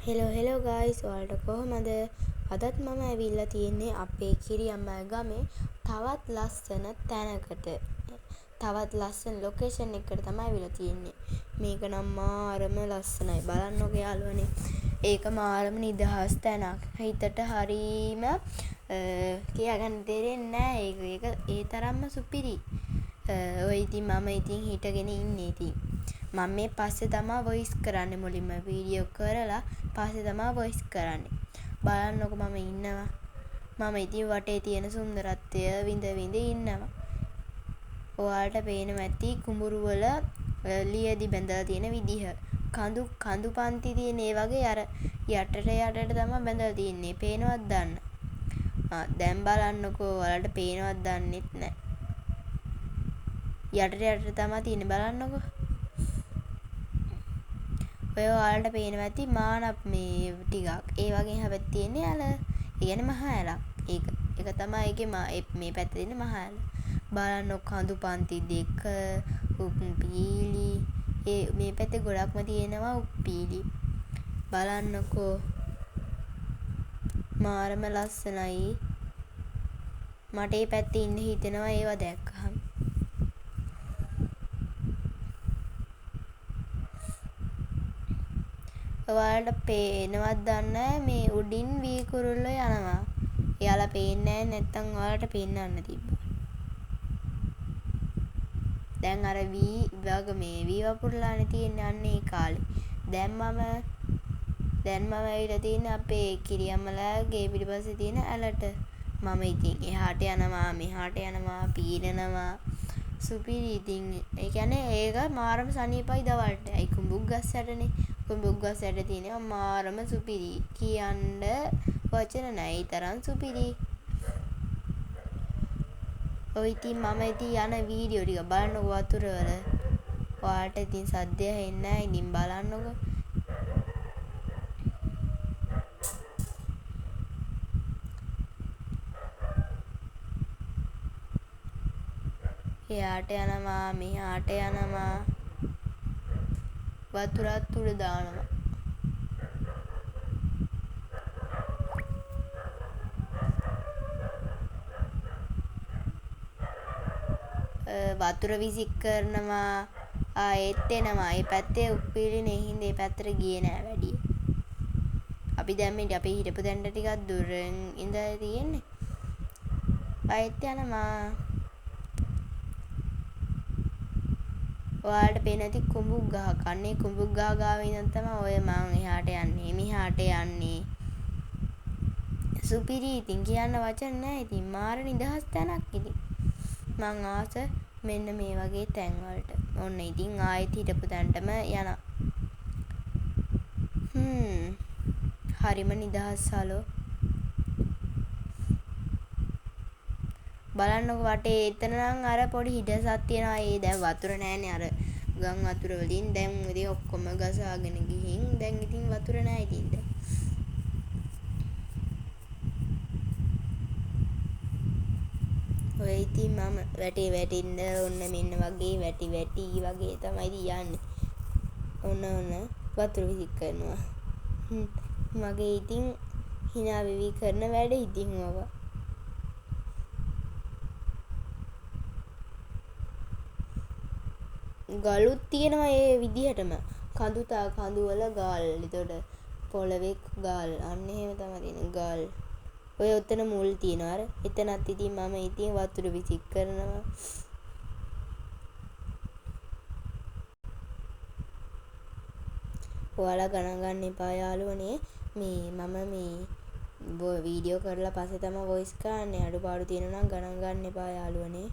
Hello guys ඔයාලට කොහොමද? අදත් මම ඇවිල්ලා තියෙන්නේ අපේ කිරියම්මල් ගමේ තවත් ලස්සන තැනකට. තවත් ලස්සන ලොකේෂන් එකකට තමයි ඇවිල්ලා තියෙන්නේ. මේක නම් මාරම ලස්සනයි. බලන්නකෝ යාළුවනේ. ඒක මාරම නිදහස් තැනක්. හිතට හරීම කියාගන්න දෙන්නේ නැහැ. ඒක ඒ තරම්ම සුපිරි. ඔය ඉතින් මම හිටගෙන ඉන්නේ ඉතින්. මම මේ පස්සේ තමයි වොයිස් කරන්නේ මුලින්ම වීඩියෝ කරලා පස්සේ තමයි වොයිස් කරන්නේ. බලන්නකො මම ඉන්නවා. මම ඉතින් වටේ තියෙන සුන්දරත්වය විඳ ඉන්නවා. ඔයාලට පේනවා ඇති කුඹුරු වල ලියදි බැඳලා තියෙන විදිහ. කඳු පන්ති තියෙන ඒ වගේ අර යටට තමයි බැඳලා තියෙන්නේ. පේනවද දන්න? දැන් බලන්නකෝ ඔයාලට පේනවද දන්නෙත් නැහැ. යටට තමයි තියෙන්නේ බලන්නකෝ. ඔය ඔයාලට පේනවා ඇති මානක් මේ ටිකක්. ඒ වගේ හැබැයි තියෙන්නේ ඇල. ඒ කියන්නේ මහ ඇලක්. ඒක තමයි ඒකේ මේ පැත්තේ තියෙන මහ ඇල. බලන්න කඳු පන්ති දෙක උප්පීලි මේ පැත්තේ ගොඩක්ම තියෙනවා උප්පීලි. බලන්නකෝ මාරම ලස්සනයි. මට මේ පැත්තේ ඉන්න හිතෙනවා ඒවා දැක්කහම. ඔයාලට පේනවද දන්නේ මේ උඩින් වී කුරුල්ලෝ යනවා. එයාලා පේන්නේ නැත්නම් ඔයාලට පෙන්නන්න තිබ්බා. දැන් අර වී වපුරලානේ තියෙන්නේ අන්නේ කාලේ. දැන් මම ඇවිල්ලා තියෙන්නේ අපේ කිරියම්මලාගේ පිටිපස්සේ තියෙන ඇලට. මම ඉතින් එහාට යනවා මෙහාට යනවා පීනනවා. සුපිරි ඉතින් ඒ කියන්නේ ඒක මාරම සනීපයි දවල්ට. ඒ කුඹුක් ගස් යටනේ. කුඹුක් ගස් යට තියෙනවා මාරම සුපිරි. කියන්න වචන නැහැ. ඒ තරම් සුපිරි. ඔය ඉතින් මම යන වීඩියෝ ටික බලන්නකො වතුර වල. ඔයාලට ඉතින් සද්දය ඇහෙන්නේ නැහැ. ඉතින් බලන්නකො. එයාට යනවා මෙහාට යනවා. වතුරත් උඩ දානවා. වතුර විසික් කරනවා. ආයෙත් එනවා. ඒ පැත්තේ උප්පීලිනේ හින්දා ඒ පැත්තට ගියේ නෑ වැඩි. අපි දැන් මේ අපි හිටපු තැනට ටිකක් දුරින් ඉඳලා තියෙන්නේ. ආයෙත් යනවා. ඔයාලට පේන ඇති කුඹුක් ගහක්. අන්නේ කුඹුක් ගහ ගාව ඉඳන් තමයි ඔය මං එහාට යන්නේ මෙහාට යන්නේ. සුපිරි ඉතින් කියන්න වචන නැහැ. ඉතින් මාර නිදහස් තැනක් ඉතින්. මං ආස මෙන්න මේ වගේ තැන් වලට. ඔන්න ඉතින් ආයෙත් හිටපු තැනටම යනවා. හරිම නිදහස් හලෝ. බලන්නකො වටේ එතන නම් අර පොඩි හිඩසක් තියෙනවා. ඒ දැන් වතුර නැහැනේ අර ගම් වතුර වලින් දැන් ඉතින් ඔක්කොම ගසාගෙන ගිහින් දැන් ඉතින් වතුර නැහැ ඉතින් දැන්. ඔය ඉතින් මම වැටින්න ඔන්න මෙන්න වගේ වැටි වගේ තමයි යන්නේ. ඔන්න වතුර විසික් කරනවා. මගේ ඉතින් hina වෙවි කරන වැඩ ඉතින් ඕවා. ගලුත් තියෙනවා ඒ විදිහටම. කඳු වල ගල්. එතකොට පොළවේ ගල්. අන්න එහෙම තමයි තියෙන්නේ ගල්. ඔය උතන මුල් තියෙනවා. අර එතනත් ඉතින් මම ඉතින් වතුර විසික් කරනවා. ඔයාලා ගණන් ගන්න එපා යාළුවනේ. මම වීඩියෝ කරලා පස්සේ තමයි වොයිස් කරන්නේ. අඩුපාඩු තියෙනවා නම් ගණන් ගන්න එපා යාළුවනේ.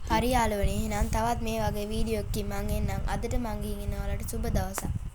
හරි යාළුවනේ එහෙනම් තවත් මේ වගේ වීඩියෝ එකකින් මං එන්නම්. අදට මං ගිහින් එනවා. ඔයාලට සුබ දවසක්.